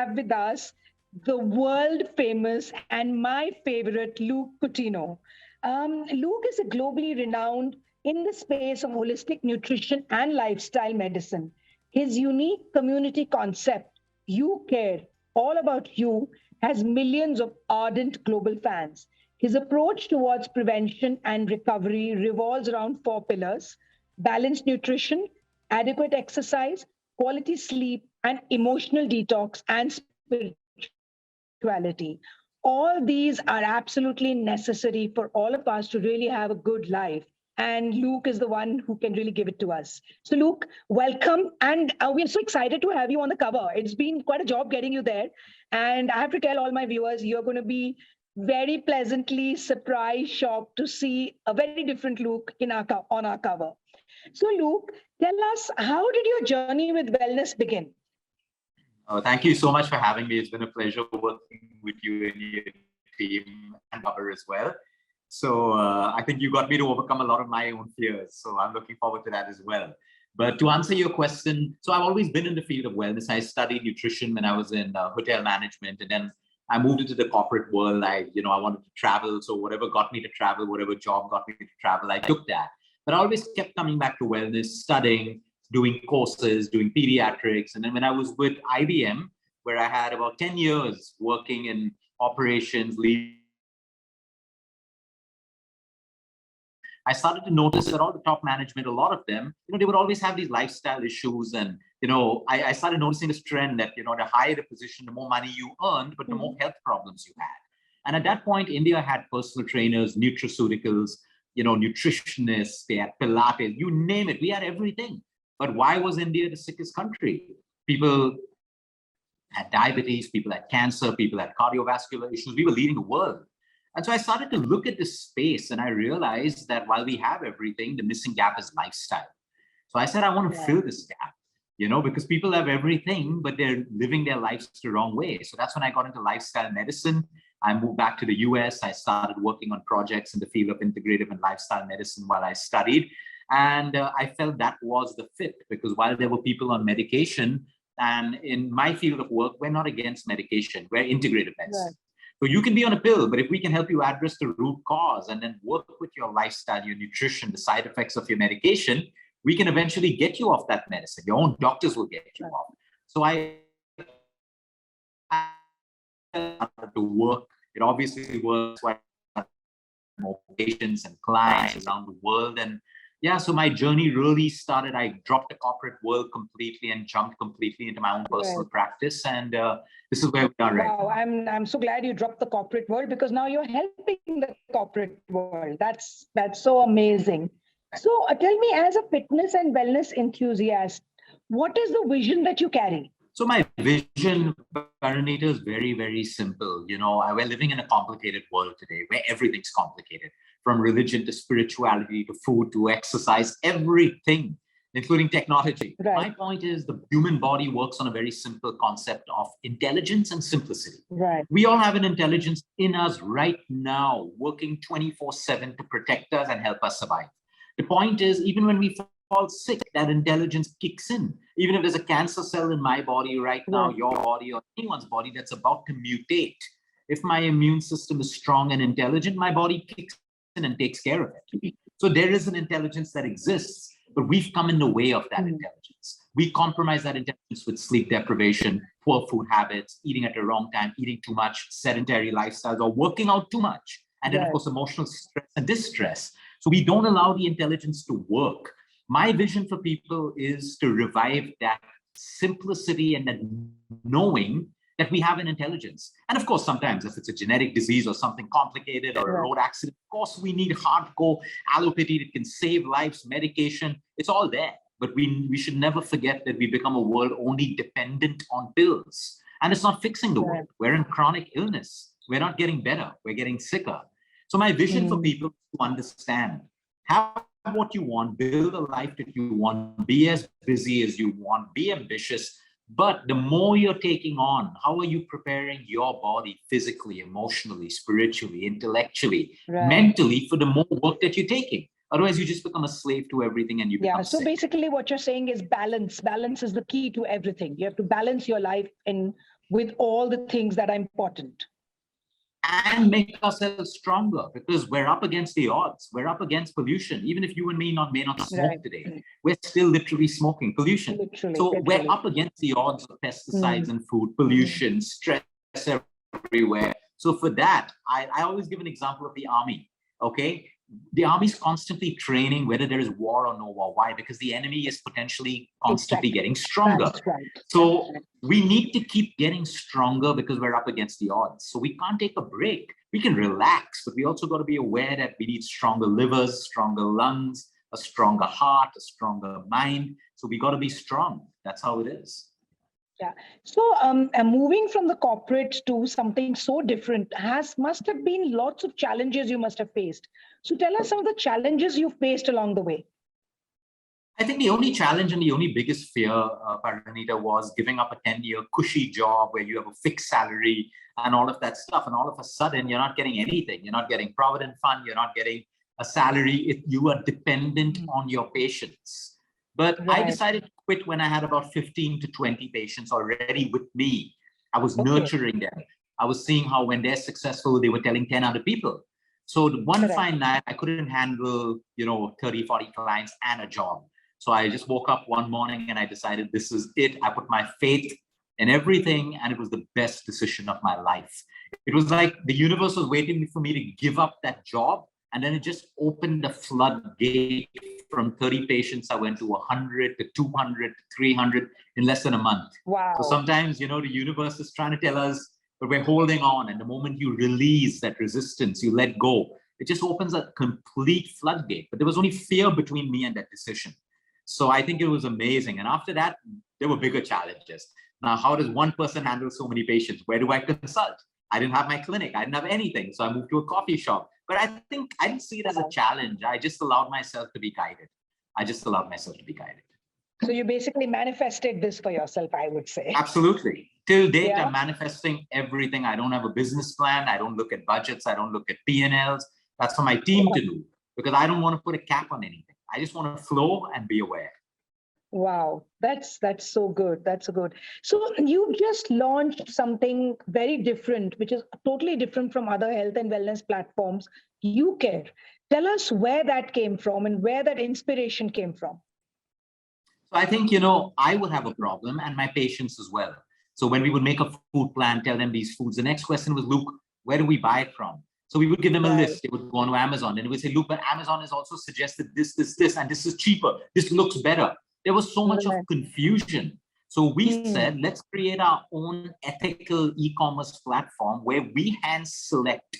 have with us the world famous and my favorite Luke Coutinho. Luke is a globally renowned in the space of holistic nutrition and lifestyle medicine. His unique community concept, You Care, all about you, has millions of ardent global fans. His approach towards prevention and recovery revolves around four pillars: balanced nutrition, adequate exercise, quality sleep, and emotional detox and spirituality. All these are absolutely necessary for all of us to really have a good life. And Luke is the one who can really give it to us. So, Luke, welcome. And we are so excited to have you on the cover. It's been quite a job getting you there. And I have to tell all my viewers, you're going to be very pleasantly surprised, shocked to see a very different Luke on our cover. So, Luke, tell us, how did your journey with wellness begin? Oh, thank you so much for having me. It's been a pleasure working with you and your team and Barbara as well. So I think you got me to overcome a lot of my own fears. So I'm looking forward to that as well. But to answer your question, so I've always been in the field of wellness. I studied nutrition when I was in hotel management, and then I moved into the corporate world. I wanted to travel. So whatever got me to travel, whatever job got me to travel, I took that. But I always kept coming back to wellness, studying, doing courses, doing pediatrics. And then when I was with IBM, where I had about 10 years working in operations, I started to notice that all the top management, a lot of them, they would always have these lifestyle issues. And, I started noticing this trend that, the higher the position, the more money you earned, but the more health problems you had. And at that point, India had personal trainers, nutraceuticals, nutritionists, they had Pilates, you name it, we had everything. But why was India the sickest country? People had diabetes, people had cancer, people had cardiovascular issues. We were leading the world. And so I started to look at this space, and I realized that while we have everything, the missing gap is lifestyle. So I said, I want to fill this gap, because people have everything, but they're living their lives the wrong way. So that's when I got into lifestyle medicine. I moved back to the US. I started working on projects in the field of integrative and lifestyle medicine while I studied. And I felt that was the fit, because while there were people on medication, and in my field of work, we're not against medication, we're integrative medicine. Right. So you can be on a pill, but if we can help you address the root cause and then work with your lifestyle, your nutrition, the side effects of your medication, we can eventually get you off that medicine. Your own doctors will get you off. So I started to work. It obviously works. So I had more patients and clients around the world. And yeah, so my journey really started. I dropped the corporate world completely and jumped completely into my own personal practice. And this is where we are right now. I'm so glad you dropped the corporate world, because now you're helping the corporate world. That's so amazing. So tell me, as a fitness and wellness enthusiast, what is the vision that you carry? So my vision, Parineeta, is very, very simple. We're living in a complicated world today where everything's complicated, from religion to spirituality to food to exercise, everything, including technology. Right. My point is the human body works on a very simple concept of intelligence and simplicity. Right. We all have an intelligence in us right now, working 24/7 to protect us and help us survive. The point is, even when we fall sick, that intelligence kicks in. Even if there's a cancer cell in my body right now, your body or anyone's body that's about to mutate, if my immune system is strong and intelligent, my body kicks in and takes care of it. So there is an intelligence that exists, but we've come in the way of that intelligence. We compromise that intelligence with sleep deprivation, poor food habits, eating at the wrong time, eating too much, sedentary lifestyles, or working out too much. And then, of course, emotional stress and distress. So we don't allow the intelligence to work. My vision for people is to revive that simplicity and that knowing that we have an intelligence. And of course, sometimes if it's a genetic disease or something complicated or a road accident, of course, we need hardcore allopathy that can save lives, medication. It's all there. But we should never forget that we become a world only dependent on pills. And it's not fixing the world. We're in chronic illness. We're not getting better. We're getting sicker. So my vision for people is to understand, have what you want, build a life that you want, be as busy as you want, be ambitious. But the more you're taking on, how are you preparing your body physically, emotionally, spiritually, intellectually, mentally for the more work that you're taking? Otherwise, you just become a slave to everything and you become So sick. basically what you're saying is balance. Balance is the key to everything. You have to balance your life with all the things that are important. And make ourselves stronger, because we're up against the odds. We're up against pollution. Even if you and me may not smoke today, we're still literally smoking pollution. We're up against the odds of pesticides and food, pollution, stress everywhere. So for that, I always give an example of the army, okay? The army's constantly training, whether there is war or no war. Why? Because the enemy is potentially constantly getting stronger. That's right. So we need to keep getting stronger because we're up against the odds. So we can't take a break. We can relax, but we also got to be aware that we need stronger livers, stronger lungs, a stronger heart, a stronger mind. So we got to be strong. That's how it is. Yeah. So moving from the corporate to something so different must have been lots of challenges you must have faced. So tell us some of the challenges you faced along the way. I think the only challenge and the only biggest fear, Parineeta, was giving up a 10-year cushy job where you have a fixed salary and all of that stuff. And all of a sudden, you're not getting anything. You're not getting Provident Fund. You're not getting a salary. You are dependent on your patients. But I decided to quit when I had about 15 to 20 patients already with me. I was nurturing them. I was seeing how when they're successful, they were telling 10 other people. So one fine night, I couldn't handle, 30, 40 clients and a job. So I just woke up one morning and I decided this is it. I put my faith in everything and it was the best decision of my life. It was like the universe was waiting for me to give up that job. And then it just opened the floodgate. From 30 patients, I went to 100 to 200 to 300 in less than a month. Wow. So sometimes, the universe is trying to tell us, but we're holding on. And the moment you release that resistance, you let go, it just opens a complete floodgate. But there was only fear between me and that decision. So I think it was amazing. And after that, there were bigger challenges. Now, how does one person handle so many patients? Where do I consult? I didn't have my clinic. I didn't have anything. So I moved to a coffee shop. But I think I didn't see it as a challenge. I just allowed myself to be guided. So you basically manifested this for yourself, I would say. Absolutely. Till date, I'm manifesting everything. I don't have a business plan. I don't look at budgets. I don't look at P&Ls. That's for my team to do because I don't want to put a cap on anything. I just want to flow and be aware. Wow, that's so good. That's so good. So you just launched something very different, which is totally different from other health and wellness platforms. You Care. Tell us where that came from and where that inspiration came from. So I think, I would have a problem and my patients as well. So when we would make a food plan, tell them these foods, the next question was, Luke, where do we buy it from? So we would give them a list. They would go on to Amazon and we would say, Luke, but Amazon has also suggested this, and this is cheaper. This looks better. There was so much of confusion. So we said, let's create our own ethical e-commerce platform where we hand select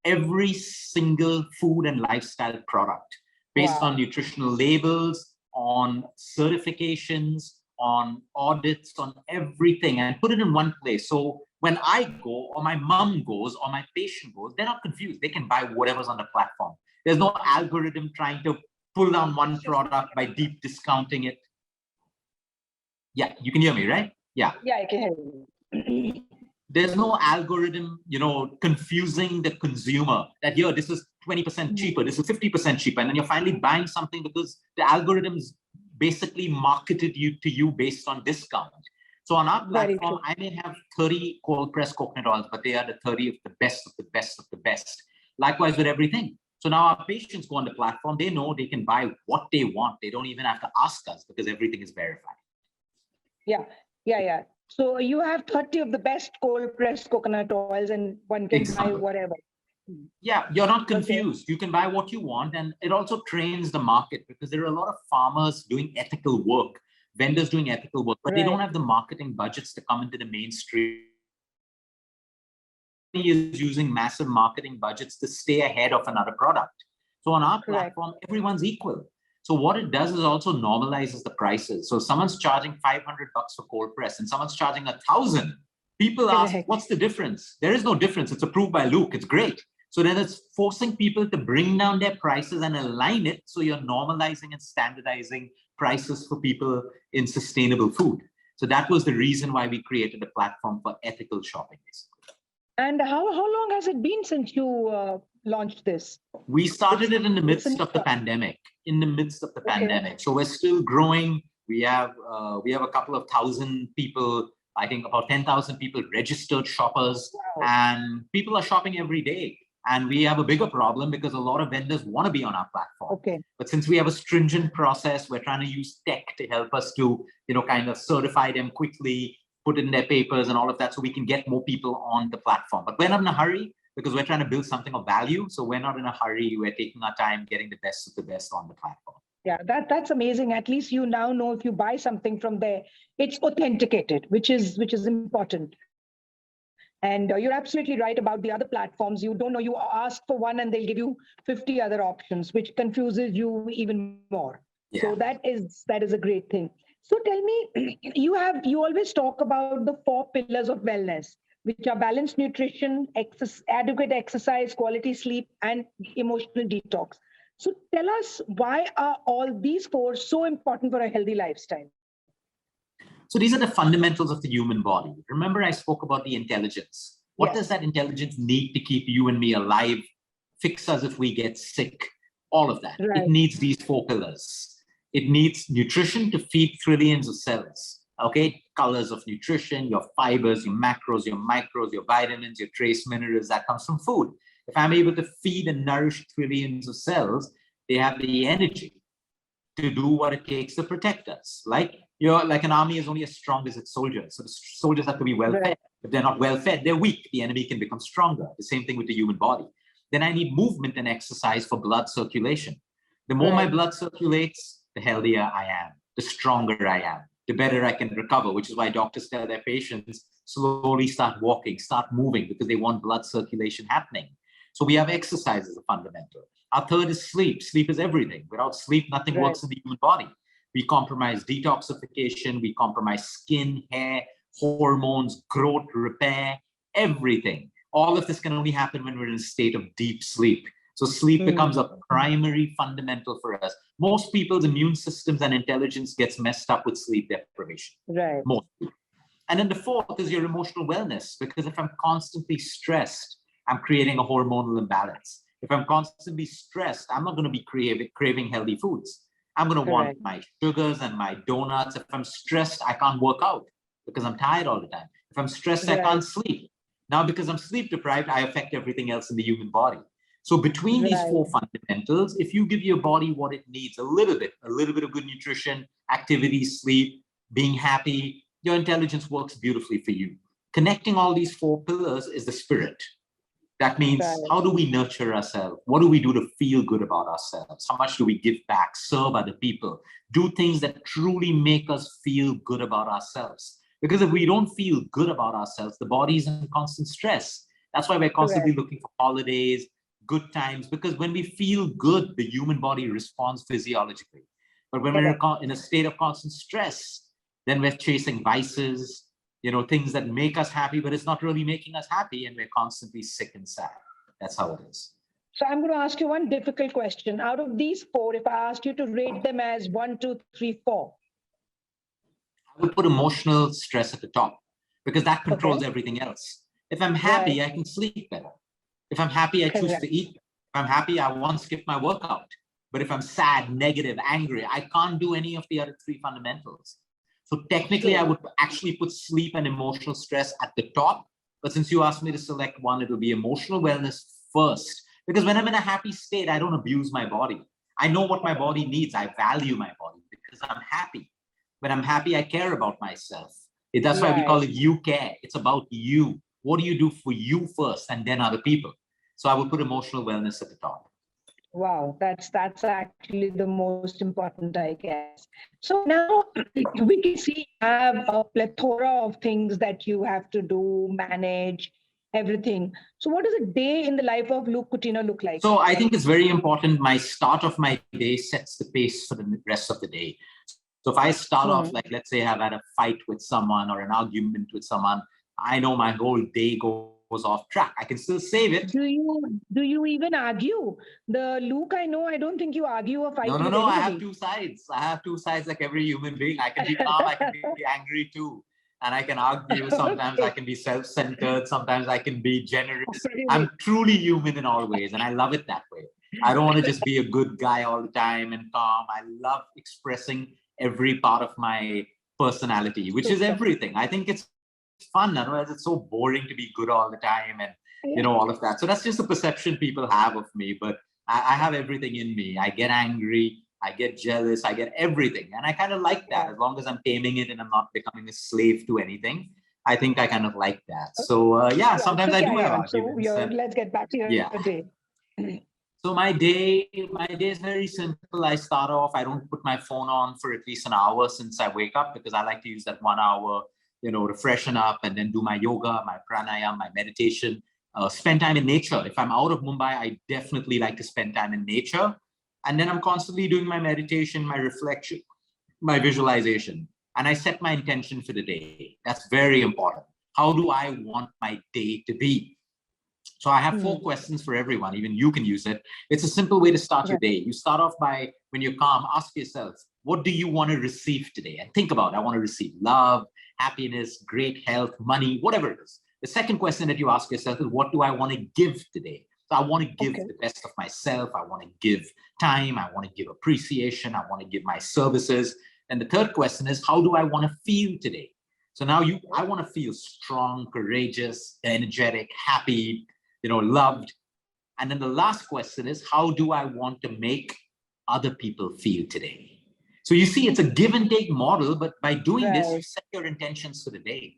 every single food and lifestyle product based on nutritional labels, on certifications, on audits, on everything, and put it in one place. So when I go or my mom goes or my patient goes, they're not confused. They can buy whatever's on the platform. There's no algorithm trying to pull down one product by deep discounting it. Yeah, you can hear me, right? Yeah. Yeah, I can hear you. There's no algorithm, confusing the consumer that here, this is 20% cheaper, this is 50% cheaper. And then you're finally buying something because the algorithms basically marketed to you based on discount. So on our platform, I may have 30 cold pressed coconut oils, but they are the 30 of the best of the best of the best. Likewise with everything. So now our patients go on the platform, they know they can buy what they want. They don't even have to ask us because everything is verified. Yeah. So you have 30 of the best cold pressed coconut oils and one can buy whatever. Yeah, you're not confused. You can buy what you want. And it also trains the market because there are a lot of farmers doing ethical work, vendors doing ethical work, but they don't have the marketing budgets to come into the mainstream. Is using massive marketing budgets to stay ahead of another product. So on our platform, everyone's equal. So what it does is also normalizes the prices. So someone's charging $500 for cold press and someone's charging 1,000. People ask, what's the difference? There is no difference. It's approved by Luke. It's great. So then it's forcing people to bring down their prices and align it. So you're normalizing and standardizing prices for people in sustainable food. So that was the reason why we created a platform for ethical shopping. And how long has it been since you launched this? We started it in the midst It's of the pandemic. In the midst of the pandemic, so we're still growing. We have a couple of thousand people. I think about 10,000 people registered shoppers, and people are shopping every day. And we have a bigger problem because a lot of vendors want to be on our platform. But since we have a stringent process, we're trying to use tech to help us to, kind of certify them quickly, put in their papers and all of that, so we can get more people on the platform. But we're not in a hurry because we're trying to build something of value. So we're not in a hurry. We're taking our time, getting the best of the best on the platform. Yeah, that's amazing. At least you now know if you buy something from there, it's authenticated, which is important. And you're absolutely right about the other platforms. You don't know, you ask for one and they'll give you 50 other options, which confuses you even more. Yeah. So that is a great thing. So tell me, you always talk about the 4 pillars of wellness, which are balanced nutrition, adequate exercise, quality sleep, and emotional detox. So tell us, why are all these 4 so important for a healthy lifestyle? So these are the fundamentals of the human body. Remember, I spoke about the intelligence. What does that intelligence need to keep you and me alive, fix us if we get sick, all of that? Right. It needs these 4 pillars. It needs nutrition to feed trillions of cells. Okay, colors of nutrition, your fibers, your macros, your micros, your vitamins, your trace minerals, that comes from food. If I'm able to feed and nourish trillions of cells, they have the energy to do what it takes to protect us. Like an army is only as strong as its soldiers. So the soldiers have to be well fed. If they're not well fed, they're weak. The enemy can become stronger. The same thing with the human body. Then I need movement and exercise for blood circulation. The more my blood circulates, the healthier I am, the stronger I am, the better I can recover, which is why doctors tell their patients slowly start walking, start moving, because they want blood circulation happening. So we have exercise as a fundamental. Our third is sleep. Sleep is everything. Without sleep, nothing works in the human body. We compromise detoxification, we compromise skin, hair, hormones, growth, repair, everything. All of this can only happen when we're in a state of deep sleep. So sleep becomes a primary fundamental for us. Most people's immune systems and intelligence gets messed up with sleep deprivation. Right. Most people. And then the 4th is your emotional wellness, because if I'm constantly stressed, I'm creating a hormonal imbalance. If I'm constantly stressed, I'm not going to be craving healthy foods. I'm going to want my sugars and my donuts. If I'm stressed, I can't work out because I'm tired all the time. If I'm stressed, I can't sleep. Now, because I'm sleep deprived, I affect everything else in the human body. So between these 4 fundamentals, if you give your body what it needs, a little bit of good nutrition, activity, sleep, being happy, your intelligence works beautifully for you. Connecting all these 4 pillars is the spirit. That means, how do we nurture ourselves? What do we do to feel good about ourselves? How much do we give back, serve other people, do things that truly make us feel good about ourselves? Because if we don't feel good about ourselves, the body is in constant stress. That's why we're constantly looking for holidays, good times, because when we feel good, the human body responds physiologically. But when we're in a state of constant stress, then we're chasing vices, things that make us happy, but it's not really making us happy, and we're constantly sick and sad. That's how it is. So I'm going to ask you one difficult question. Out of these 4, if I asked you to rate them as 1, 2, 3, 4. I would put emotional stress at the top, because that controls everything else. If I'm happy, I can sleep better. If I'm happy, I choose to eat. If I'm happy, I won't skip my workout. But if I'm sad, negative, angry, I can't do any of the other 3 fundamentals. So technically, I would actually put sleep and emotional stress at the top. But since you asked me to select one, it will be emotional wellness first. Because when I'm in a happy state, I don't abuse my body. I know what my body needs. I value my body because I'm happy. When I'm happy, I care about myself. That's why we call it you care. It's about you. What do you do for you first, and then other people? So I would put emotional wellness at the top. Wow, that's actually the most important, I guess. So now we can see you have a plethora of things that you have to do, manage, everything. So what does a day in the life of Luke Coutinho look like? So I think it's very important. My start of my day sets the pace for the rest of the day. So if I start off, like, let's say I've had a fight with someone or an argument with someone, I know my whole day goes off track. I can still save it. Do you even argue? The Luke I know, I don't think you argue or fight. No. I have 2 sides. I have 2 sides like every human being. I can be calm, I can be angry too. And I can argue. Sometimes I can be self-centered. Sometimes I can be generous. I'm truly human in all ways. And I love it that way. I don't want to just be a good guy all the time and calm. I love expressing every part of my personality, which is everything. I think it's fun. Otherwise, it's so boring to be good all the time and, all of that. So that's just the perception people have of me. But I have everything in me. I get angry. I get jealous. I get everything. And I kind of like that. As long as I'm taming it and I'm not becoming a slave to anything, I think I kind of like that. So sometimes I do have arguments. So let's get back to your day. So my day is very simple. I start off, I don't put my phone on for at least an hour since I wake up, because I like to use that 1 hour, to freshen up and then do my yoga, my pranayama, my meditation, spend time in nature. If I'm out of Mumbai, I definitely like to spend time in nature. And then I'm constantly doing my meditation, my reflection, my visualization. And I set my intention for the day. That's very important. How do I want my day to be? So I have 4 questions for everyone. Even you can use it. It's a simple way to start your day. You start off by, when you're calm, ask yourself, what do you want to receive today? And think about it. I want to receive love, happiness, great health, money, whatever it is. The second question that you ask yourself is, what do I want to give today? So I want to give the best of myself. I want to give time. I want to give appreciation. I want to give my services. And the third question is, how do I want to feel today? So now I want to feel strong, courageous, energetic, happy, loved. And then the last question is, how do I want to make other people feel today? So you see, it's a give and take model, but by doing this, you set your intentions for the day.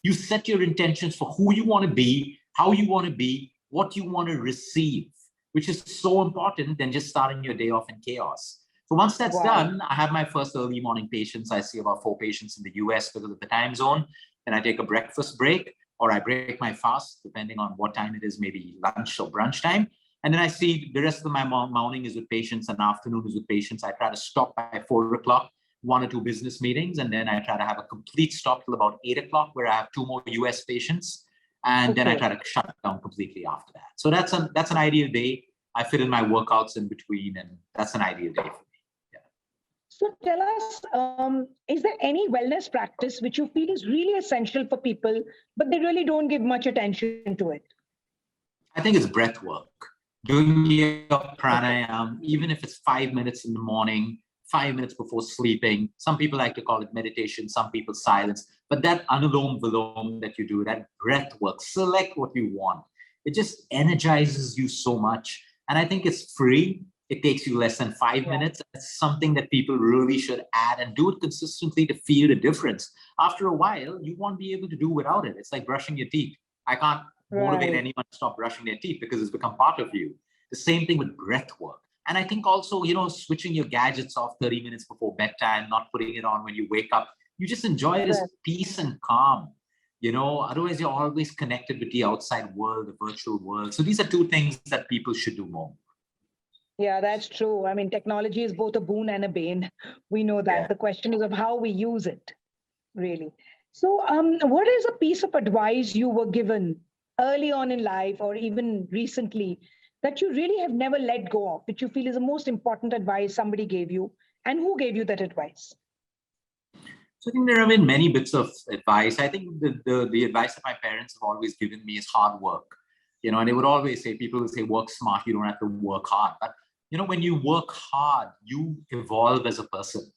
You set your intentions for who you want to be, how you want to be, what you want to receive, which is so important than just starting your day off in chaos. So once that's done, I have my first early morning patients. I see about 4 patients in the US because of the time zone. Then I take a breakfast break, or I break my fast, depending on what time it is, maybe lunch or brunch time. And then I see the rest of my morning is with patients and afternoon is with patients. I try to stop by 4 o'clock, 1 or 2 business meetings. And then I try to have a complete stop till about 8 o'clock, where I have 2 more US patients. And then I try to shut down completely after that. So that's an ideal day. I fit in my workouts in between, and that's an ideal day for me. So tell us, is there any wellness practice which you feel is really essential for people, but they really don't give much attention to it? I think it's breath work. Doing your pranayama, even if it's 5 minutes in the morning, 5 minutes before sleeping. Some people like to call it meditation, some people silence. But that anulom vilom that you do, that breath work, select what you want. It just energizes you so much. And I think it's free. It takes you less than 5 minutes. It's something that people really should add and do it consistently to feel the difference. After a while, you won't be able to do without it. It's like brushing your teeth. I can't motivate anyone to stop brushing their teeth because it's become part of you. The same thing with breath work. And I think also, switching your gadgets off 30 minutes before bedtime, not putting it on when you wake up. You just enjoy this peace and calm. Otherwise you're always connected with the outside world, the virtual world. So these are 2 things that people should do more. Yeah, that's true. I mean, technology is both a boon and a bane. We know that. The question is of how we use it, really. So what is a piece of advice you were given early on in life or even recently that you really have never let go of, which you feel is the most important advice somebody gave you, and who gave you that advice? So I think there have been many bits of advice. I think the advice that my parents have always given me is hard work. And they would always say, people would say, work smart, you don't have to work hard. But when you work hard, you evolve as a person.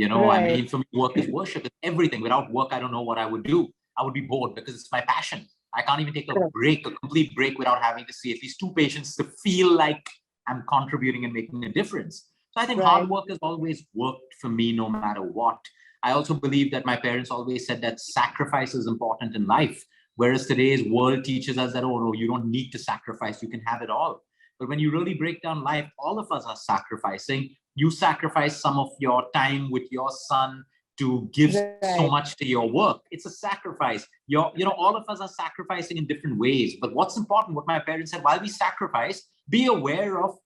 I mean, for me, work is worship. It's everything. Without work, I don't know what I would do. I would be bored because it's my passion. I can't even take a complete break without having to see at least 2 patients to feel like I'm contributing and making a difference. So I think hard work has always worked for me no matter what. I also believe that my parents always said that sacrifice is important in life. Whereas today's world teaches us that, oh, no, you don't need to sacrifice. You can have it all. But when you really break down life, all of us are sacrificing. You sacrifice some of your time with your son to give so much to your work. It's a sacrifice. All of us are sacrificing in different ways. But what's important, what my parents said, while we sacrifice, be aware of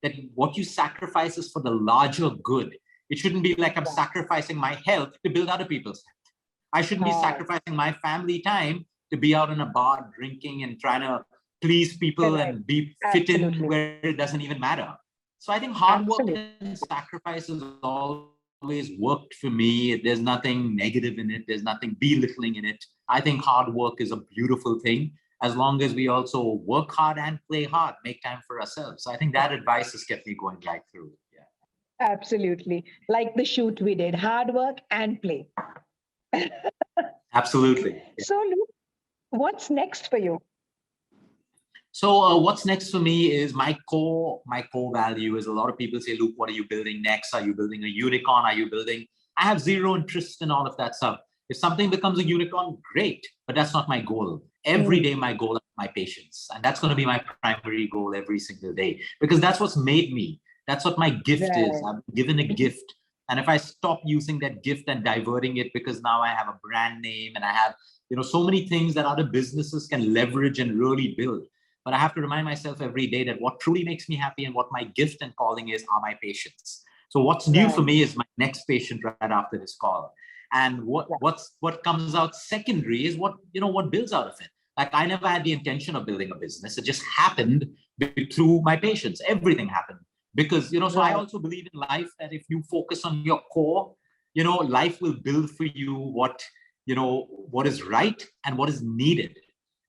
that what you sacrifice is for the larger good. It shouldn't be like I'm sacrificing my health to build other people's health. I shouldn't be sacrificing my family time to be out in a bar drinking and trying to please people and be fit in where it doesn't even matter. So I think hard work and sacrifice has always worked for me. There's nothing negative in it. There's nothing belittling in it. I think hard work is a beautiful thing. as long as we also work hard and play hard, make time for ourselves. So I think that advice has kept me going right through. Yeah. Absolutely. Like the shoot we did, hard work and play. Absolutely. Yeah. So, Luke, what's next for you? So what's next for me is my core value is, a lot of people say, Luke, what are you building next? Are you building a unicorn? Are you building? I have zero interest in all of that stuff. If something becomes a unicorn, great, but that's not my goal. Every day, my goal is my patients. And that's going to be my primary goal every single day, because that's what's made me. That's what my gift is. I'm given a gift. And if I stop using that gift and diverting it, because now I have a brand name and I have, so many things that other businesses can leverage and really build. But I have to remind myself every day that what truly makes me happy and what my gift and calling is are my patients. So what's new for me is my next patient right after this call. And what comes out secondary is what builds out of it. Like, I never had the intention of building a business. It just happened through my patients. Everything happened because, so I also believe in life that if you focus on your core, life will build for you what is right and what is needed.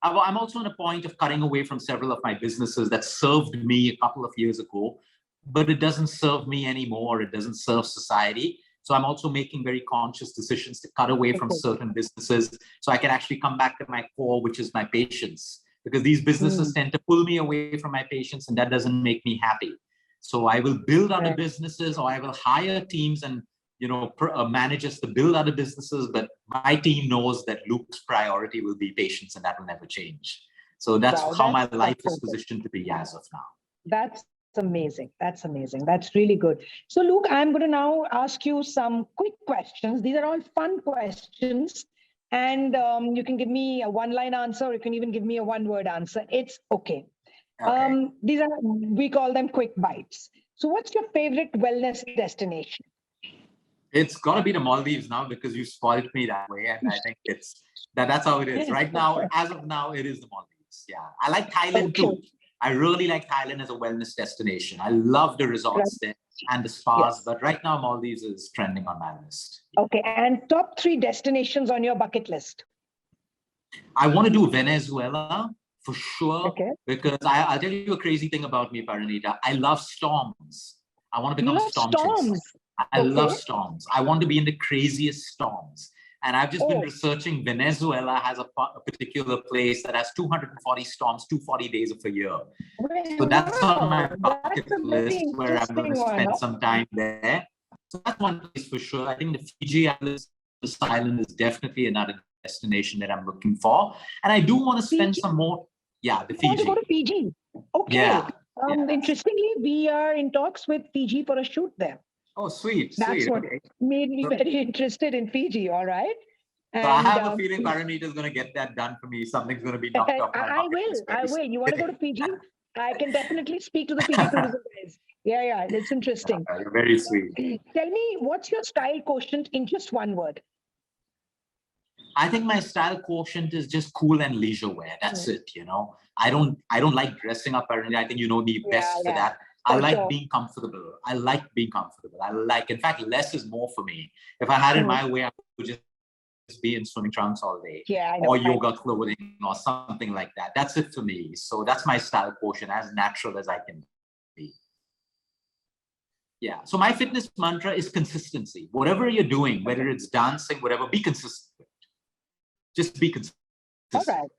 I'm also on a point of cutting away from several of my businesses that served me a couple of years ago, but it doesn't serve me anymore. It doesn't serve society. So I'm also making very conscious decisions to cut away from certain businesses so I can actually come back to my core, which is my patients, because these businesses tend to pull me away from my patients, and that doesn't make me happy. So I will build other businesses, or I will hire teams and managers to build other businesses, but my team knows that Luke's priority will be patients, and that will never change. So that's how my life is positioned to be as of now. That's amazing. That's amazing. That's really good. So, Luke, I'm going to now ask you some quick questions. These are all fun questions, and you can give me a one-line answer, or you can even give me a one-word answer. It's okay. We call them quick bites. So, what's your favorite wellness destination? It's got to be the Maldives now, because you spoiled me that way. And I think that's how it is. Right now, as of now, it is the Maldives. Yeah. I like Thailand too. I really like Thailand as a wellness destination. I love the resorts there and the spas, but right now Maldives is trending on my list. Okay. And top 3 destinations on your bucket list? I want to do Venezuela for sure, because I'll tell you a crazy thing about me, Parineeta. I love storms. I want to become a storm chaser. I love storms. I want to be in the craziest storms. And I've just been researching. Venezuela has a particular place that has 240 storms, 240 days of a year. So that's on my bucket list, where I'm going to spend some time there. So that's one place for sure. I think the Fiji Island is definitely another destination that I'm looking for. And I do want to spend some more. Yeah, the Fiji. You want to go to Fiji? Okay. Yeah. Interestingly, we are in talks with Fiji for a shoot there. Oh, sweet. That's what made me very interested in Fiji. All right. And, so I have a feeling Parineeta is going to get that done for me. Something's going to be knocked off my bucket. I will. You want to go to Fiji? I can definitely speak to the Fiji tourism guys. Yeah. It's interesting. You're very sweet. Tell me, what's your style quotient in just one word? I think my style quotient is just cool and leisure wear. That's it. I don't like dressing up. I think you know me best for that. I like being comfortable. In fact, less is more for me. If I had it my way, I would just be in swimming trunks all day, or yoga clothing or something like that. That's it for me. So that's my style quotient, as natural as I can be. Yeah. So my fitness mantra is consistency. Whatever you're doing, whether it's dancing, whatever, be consistent. Just be consistent. All right.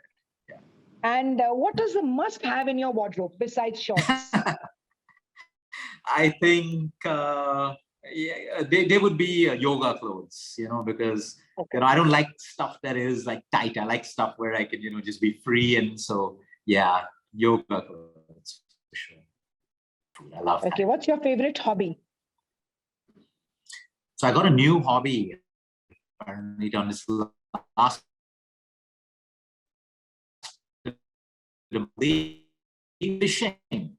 Yeah. And what does the must have in your wardrobe besides shorts? I think they would be yoga clothes, because I don't like stuff that is like tight. I like stuff where I can, just be free. And so, yeah, yoga clothes for sure. I love that. Okay, what's your favorite hobby? So I got a new hobby on this last fishing.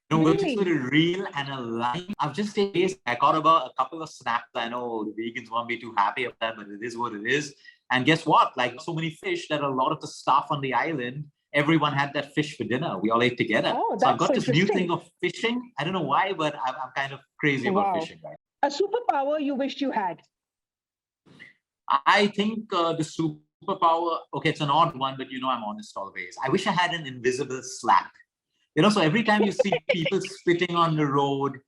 It's just with a reel and a line. I've just taken. I got about a couple of snaps. I know the vegans won't be too happy of that, but it is what it is. And guess what? Like so many fish that a lot of the staff on the island, everyone had that fish for dinner. We all ate together. So I've got this new thing of fishing. I don't know why, but I'm kind of crazy about fishing. Right? A superpower you wished you had? I think the superpower, okay, it's an odd one, but I'm honest always. I wish I had an invisible slap. So every time you see people spitting on the road,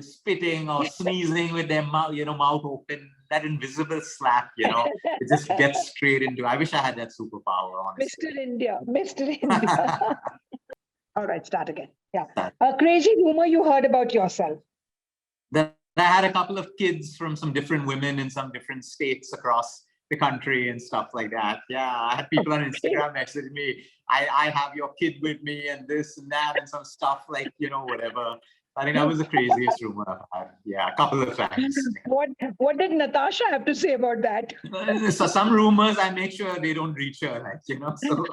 spitting or sneezing with their mouth, mouth open, that invisible slap, it just gets straight into. I wish I had that superpower, honestly. Mr. India. All right, start again. Yeah. A crazy rumor you heard about yourself. That I had a couple of kids from some different women in some different states across the country and stuff like that. Yeah, I had people on Instagram messaging me, I have your kid with me and this and that and some stuff like, whatever. I think that was the craziest rumor I've had. Yeah, a couple of times. What did Natasha have to say about that? So some rumors, I make sure they don't reach her, so.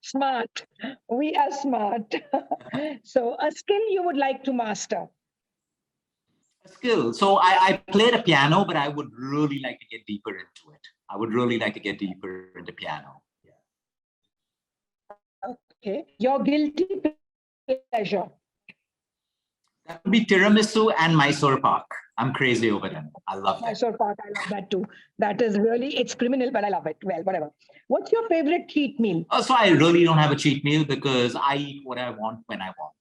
Smart. We are smart. So a skill you would like to master? A skill. So I played a piano, but I would really like to get deeper into it. I would really like to get deeper into piano. Yeah. Okay. Your guilty pleasure? That would be tiramisu and Mysore pak. I'm crazy over them. I love that. Mysore pak, I love that too. That is really, it's criminal, but I love it. Well, whatever. What's your favorite cheat meal? So I really don't have a cheat meal because I eat what I want when I want.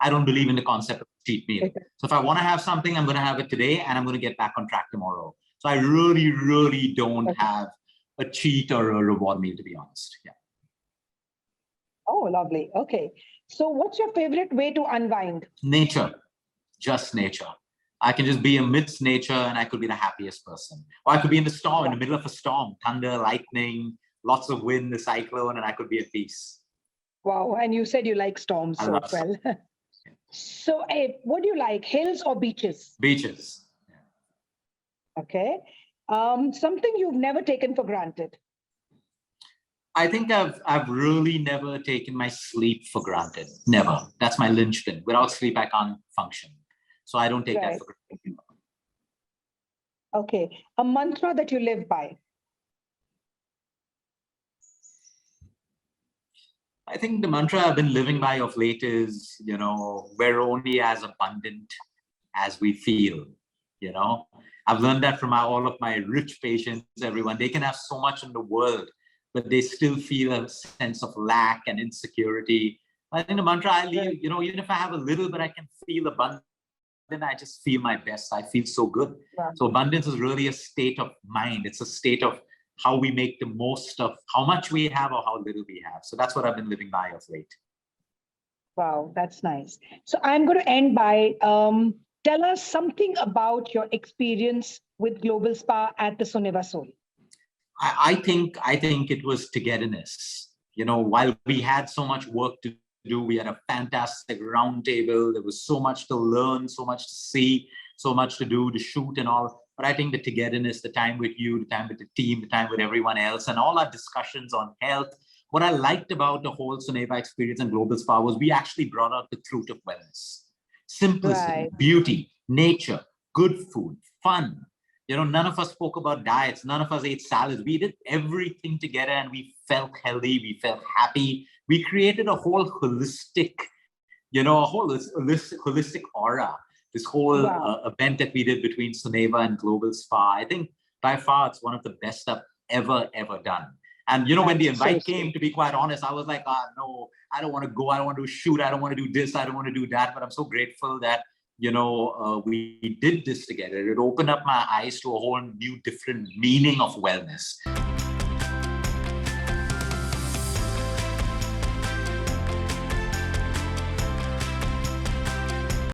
I don't believe in the concept of cheat meal. Okay. So if I want to have something, I'm going to have it today and I'm going to get back on track tomorrow. So I really, really don't have a cheat or a reward meal, to be honest. Yeah. Oh, lovely. Okay. So what's your favorite way to unwind? Nature. Just nature. I can just be amidst nature and I could be the happiest person. Or I could be in the storm, in the middle of a storm, thunder, lightning, lots of wind, the cyclone, and I could be at peace. Wow. And you said you like storms so well. So what do you like, hills or beaches? Beaches. Yeah. Okay. Something you've never taken for granted? I think I've really never taken my sleep for granted. Never. That's my linchpin. Without sleep, I can't function. So I don't take that for granted. Okay. A mantra that you live by? I think the mantra I've been living by of late is, we're only as abundant as we feel, I've learned that from all of my rich patients, everyone. They can have so much in the world, but they still feel a sense of lack and insecurity. I think the mantra I leave, even if I have a little, but I can feel abundant, then I just feel my best. I feel so good. Yeah. So abundance is really a state of mind. It's a state of how we make the most of how much we have or how little we have. So that's what I've been living by of late. Wow, that's nice. So I'm going to end by tell us something about your experience with GlobalSpa at the Soneva Soul. I think it was togetherness. While we had so much work to do, we had a fantastic roundtable. There was so much to learn, so much to see, so much to do, to shoot and all. But I think the togetherness, the time with you, the time with the team, the time with everyone else, and all our discussions on health. What I liked about the whole Soneva experience and GlobalSpa was we actually brought out the truth of wellness. Simplicity, beauty, nature, good food, fun. None of us spoke about diets. None of us ate salads. We did everything together and we felt healthy. We felt happy. We created a whole holistic, holistic aura. This whole event that we did between Soneva and GlobalSpa, I think by far it's one of the best I've ever done. And when the invite came, to be quite honest, I was like, no, I don't want to go. I don't want to shoot. I don't want to do this. I don't want to do that. But I'm so grateful that, we did this together. It opened up my eyes to a whole new different meaning of wellness.